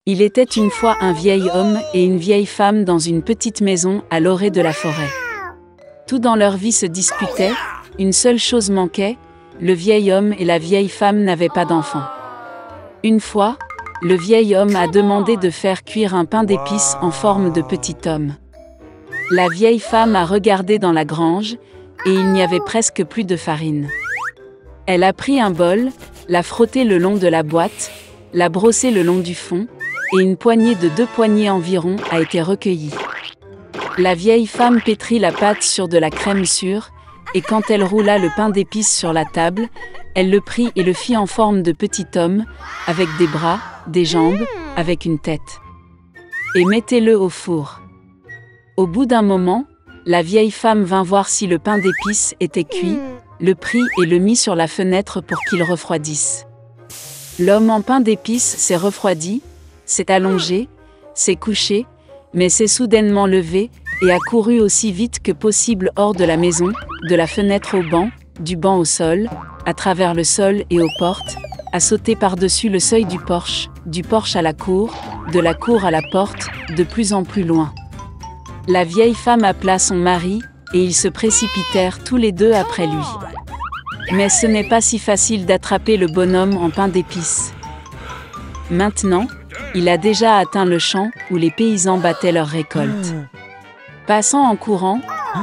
Il était une fois un vieil homme et une vieille femme dans une petite maison à l'orée de la forêt. Tout dans leur vie se disputait, une seule chose manquait, le vieil homme et la vieille femme n'avaient pas d'enfants. Une fois, le vieil homme a demandé de faire cuire un pain d'épices en forme de petit homme. La vieille femme a regardé dans la grange, et il n'y avait presque plus de farine. Elle a pris un bol, l'a frotté le long de la boîte, l'a brossé le long du fond, et une poignée de 2 poignées environ a été recueillie. La vieille femme pétrit la pâte sur de la crème sûre, et quand elle roula le pain d'épices sur la table, elle le prit et le fit en forme de petit homme, avec des bras, des jambes, avec une tête. Et mettez-le au four. Au bout d'un moment, la vieille femme vint voir si le pain d'épices était cuit, le prit et le mit sur la fenêtre pour qu'il refroidisse. L'homme en pain d'épices s'est refroidi, s'est allongé, s'est couché, mais s'est soudainement levé et a couru aussi vite que possible hors de la maison, de la fenêtre au banc, du banc au sol, à travers le sol et aux portes, a sauté par-dessus le seuil du porche à la cour, de la cour à la porte, de plus en plus loin. La vieille femme appela son mari, et ils se précipitèrent tous les deux après lui. Mais ce n'est pas si facile d'attraper le bonhomme en pain d'épices. Maintenant, il a déjà atteint le champ où les paysans battaient leur récolte. Passant en courant,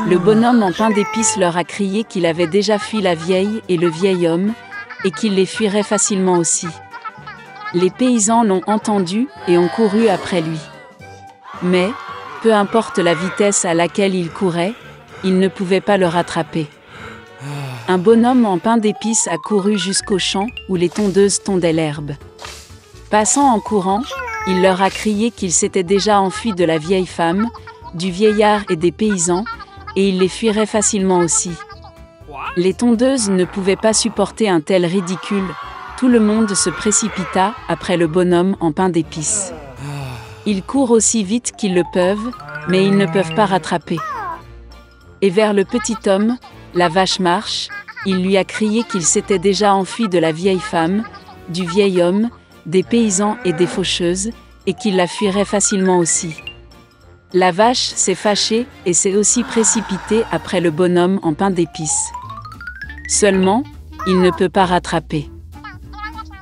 le bonhomme en pain d'épices leur a crié qu'il avait déjà fui la vieille et le vieil homme, et qu'il les fuirait facilement aussi. Les paysans l'ont entendu et ont couru après lui. Mais, peu importe la vitesse à laquelle il courait, il ne pouvait pas le rattraper. Un bonhomme en pain d'épices a couru jusqu'au champ où les tondeuses tondaient l'herbe. Passant en courant, il leur a crié qu'il s'était déjà enfui de la vieille femme, du vieillard et des paysans, et il les fuirait facilement aussi. Les tondeuses ne pouvaient pas supporter un tel ridicule, tout le monde se précipita après le bonhomme en pain d'épices. Ils courent aussi vite qu'ils le peuvent, mais ils ne peuvent pas rattraper. Et vers le petit homme, la vache marche, il lui a crié qu'il s'était déjà enfui de la vieille femme, du vieil homme, des paysans et des faucheuses, et qu'il la fuirait facilement aussi. La vache s'est fâchée et s'est aussi précipitée après le bonhomme en pain d'épices. Seulement, il ne peut pas rattraper.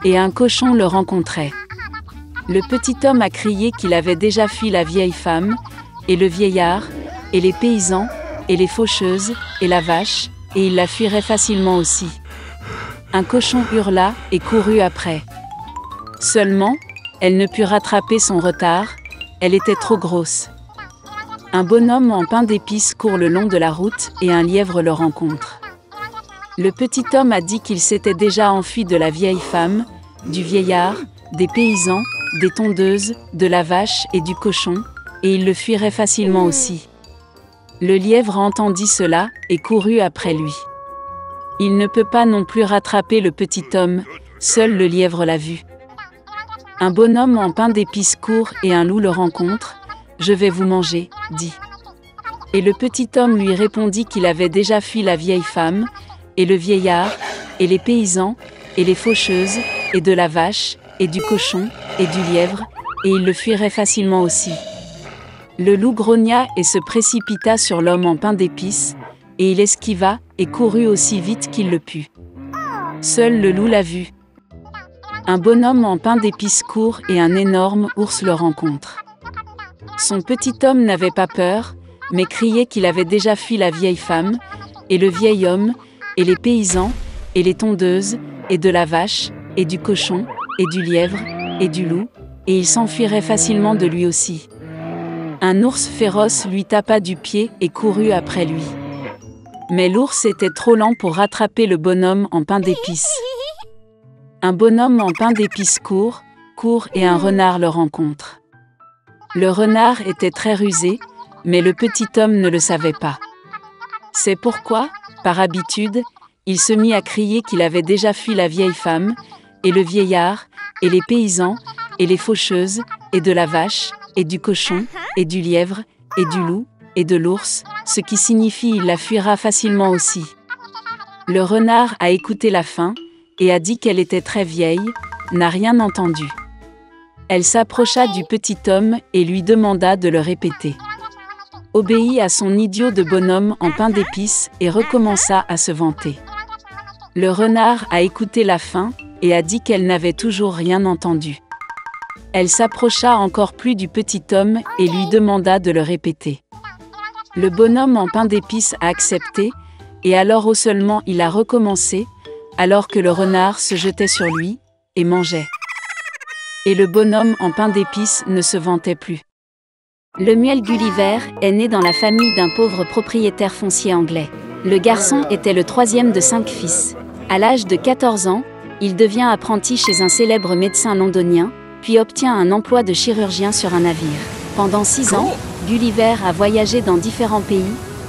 Et un cochon le rencontrait. Le petit homme a crié qu'il avait déjà fui la vieille femme, et le vieillard, et les paysans, et les faucheuses, et la vache, et il la fuirait facilement aussi. Un cochon hurla et courut après. Seulement, elle ne put rattraper son retard, elle était trop grosse. Un bonhomme en pain d'épices court le long de la route et un lièvre le rencontre. Le petit homme a dit qu'il s'était déjà enfui de la vieille femme, du vieillard, des paysans, des tondeuses, de la vache et du cochon, et il le fuirait facilement aussi. Le lièvre entendit cela et courut après lui. Il ne peut pas non plus rattraper le petit homme, seul le lièvre l'a vu. Un bonhomme en pain d'épices court et un loup le rencontre. « Je vais vous manger », dit. Et le petit homme lui répondit qu'il avait déjà fui la vieille femme, et le vieillard, et les paysans, et les faucheuses, et de la vache, et du cochon, et du lièvre, et il le fuirait facilement aussi. Le loup grogna et se précipita sur l'homme en pain d'épices, et il esquiva et courut aussi vite qu'il le put. Seul le loup l'a vu. Un bonhomme en pain d'épices court et un énorme ours le rencontre. Son petit homme n'avait pas peur, mais criait qu'il avait déjà fui la vieille femme, et le vieil homme, et les paysans, et les tondeuses, et de la vache, et du cochon, et du lièvre, et du loup, et il s'enfuirait facilement de lui aussi. Un ours féroce lui tapa du pied et courut après lui. Mais l'ours était trop lent pour rattraper le bonhomme en pain d'épices. Un bonhomme en pain d'épices court et un renard le rencontre. Le renard était très rusé, mais le petit homme ne le savait pas. C'est pourquoi, par habitude, il se mit à crier qu'il avait déjà fui la vieille femme, et le vieillard, et les paysans, et les faucheuses, et de la vache, et du cochon, et du lièvre, et du loup, et de l'ours, ce qui signifie il la fuira facilement aussi. Le renard a écouté la fin, et a dit qu'elle était très vieille, n'a rien entendu. Elle s'approcha du petit homme et lui demanda de le répéter. Obéit à son idiot de bonhomme en pain d'épices et recommença à se vanter. Le renard a écouté la fin et a dit qu'elle n'avait toujours rien entendu. Elle s'approcha encore plus du petit homme et lui demanda de le répéter. Le bonhomme en pain d'épices a accepté, et alors seulement il a recommencé, alors que le renard se jetait sur lui et mangeait. Et le bonhomme en pain d'épices ne se vantait plus. Lemuel Gulliver est né dans la famille d'un pauvre propriétaire foncier anglais. Le garçon était le troisième de 5 fils. À l'âge de 14 ans, il devient apprenti chez un célèbre médecin londonien, puis obtient un emploi de chirurgien sur un navire. Pendant 6 ans, Gulliver a voyagé dans différents pays,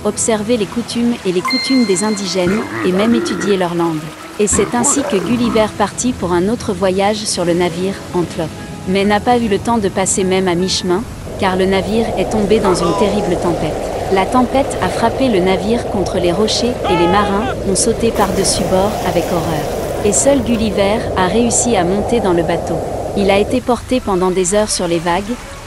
observé les coutumes des indigènes et même étudié leur langue. Et c'est ainsi que Gulliver partit pour un autre voyage sur le navire Antlope. Mais n'a pas eu le temps de passer même à mi-chemin, car le navire est tombé dans une terrible tempête. La tempête a frappé le navire contre les rochers et les marins ont sauté par-dessus bord avec horreur. Et seul Gulliver a réussi à monter dans le bateau. Il a été porté pendant des heures sur les vagues,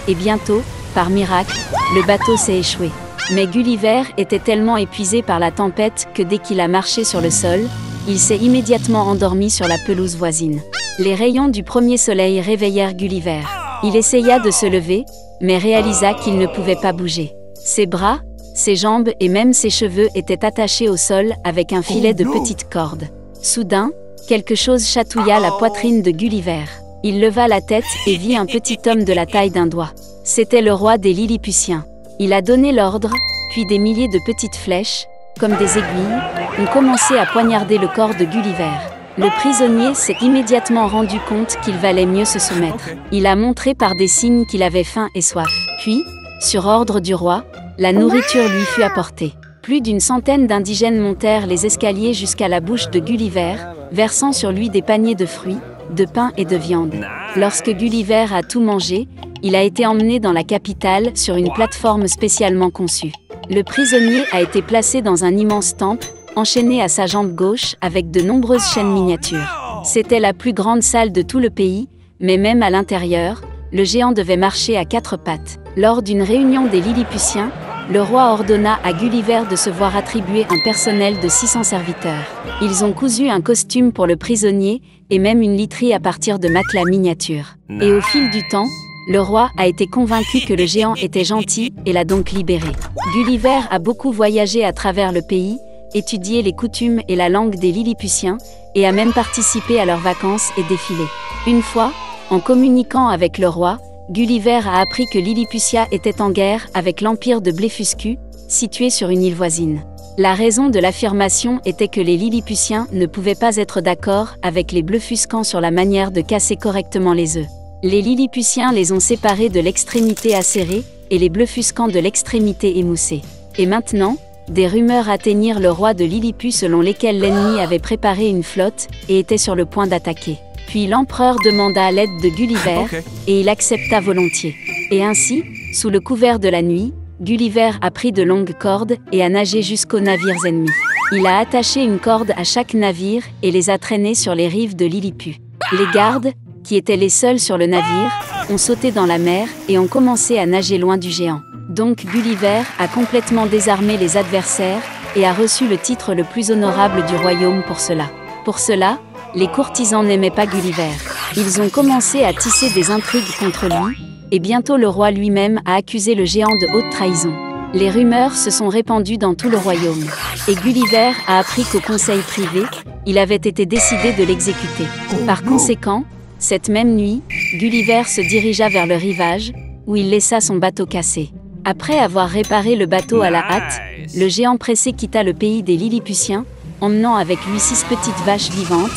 et bientôt, par miracle, le bateau s'est échoué. Mais Gulliver était tellement épuisé par la tempête que dès qu'il a marché sur le sol, il s'est immédiatement endormi sur la pelouse voisine. Les rayons du premier soleil réveillèrent Gulliver. Il essaya de se lever, mais réalisa qu'il ne pouvait pas bouger. Ses bras, ses jambes et même ses cheveux étaient attachés au sol avec un filet de petites cordes. Soudain, quelque chose chatouilla la poitrine de Gulliver. Il leva la tête et vit un petit homme de la taille d'un doigt. C'était le roi des Lilliputiens. Il a donné l'ordre, puis des milliers de petites flèches, comme des aiguilles, ont commencé à poignarder le corps de Gulliver. Le prisonnier s'est immédiatement rendu compte qu'il valait mieux se soumettre. Il a montré par des signes qu'il avait faim et soif. Puis, sur ordre du roi, la nourriture lui fut apportée. Plus d'une centaine d'indigènes montèrent les escaliers jusqu'à la bouche de Gulliver, versant sur lui des paniers de fruits, de pain et de viande. Lorsque Gulliver a tout mangé, il a été emmené dans la capitale sur une plateforme spécialement conçue. Le prisonnier a été placé dans un immense temple, enchaîné à sa jambe gauche avec de nombreuses chaînes miniatures. C'était la plus grande salle de tout le pays, mais même à l'intérieur, le géant devait marcher à 4 pattes. Lors d'une réunion des Lilliputiens, le roi ordonna à Gulliver de se voir attribuer un personnel de 600 serviteurs. Ils ont cousu un costume pour le prisonnier et même une literie à partir de matelas miniatures. Et au fil du temps, le roi a été convaincu que le géant était gentil et l'a donc libéré. Gulliver a beaucoup voyagé à travers le pays, étudié les coutumes et la langue des Lilliputiens, et a même participé à leurs vacances et défilés. Une fois, en communiquant avec le roi, Gulliver a appris que Lilliputia était en guerre avec l'empire de Blefuscu, situé sur une île voisine. La raison de l'affirmation était que les Lilliputiens ne pouvaient pas être d'accord avec les Blefuscans sur la manière de casser correctement les œufs. Les Lilliputiens les ont séparés de l'extrémité acérée et les Blefuscans de l'extrémité émoussée. Et maintenant, des rumeurs atteignirent le roi de Lilliput selon lesquelles l'ennemi avait préparé une flotte et était sur le point d'attaquer. Puis l'empereur demanda l'aide de Gulliver, et il accepta volontiers. Et ainsi, sous le couvert de la nuit, Gulliver a pris de longues cordes et a nagé jusqu'aux navires ennemis. Il a attaché une corde à chaque navire et les a traînés sur les rives de Lilliput. Les gardes, qui étaient les seuls sur le navire, ont sauté dans la mer et ont commencé à nager loin du géant. Donc Gulliver a complètement désarmé les adversaires et a reçu le titre le plus honorable du royaume pour cela. Pour cela, les courtisans n'aimaient pas Gulliver. Ils ont commencé à tisser des intrigues contre lui, et bientôt le roi lui-même a accusé le géant de haute trahison. Les rumeurs se sont répandues dans tout le royaume, et Gulliver a appris qu'au conseil privé, il avait été décidé de l'exécuter. Par conséquent, cette même nuit, Gulliver se dirigea vers le rivage, où il laissa son bateau cassé. Après avoir réparé le bateau à la hâte, le géant pressé quitta le pays des Lilliputiens, emmenant avec lui 6 petites vaches vivantes,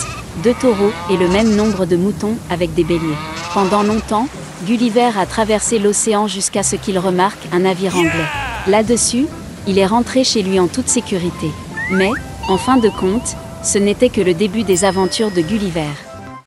2 taureaux et le même nombre de moutons avec des béliers. Pendant longtemps, Gulliver a traversé l'océan jusqu'à ce qu'il remarque un navire anglais. Là-dessus, il est rentré chez lui en toute sécurité. Mais, en fin de compte, ce n'était que le début des aventures de Gulliver.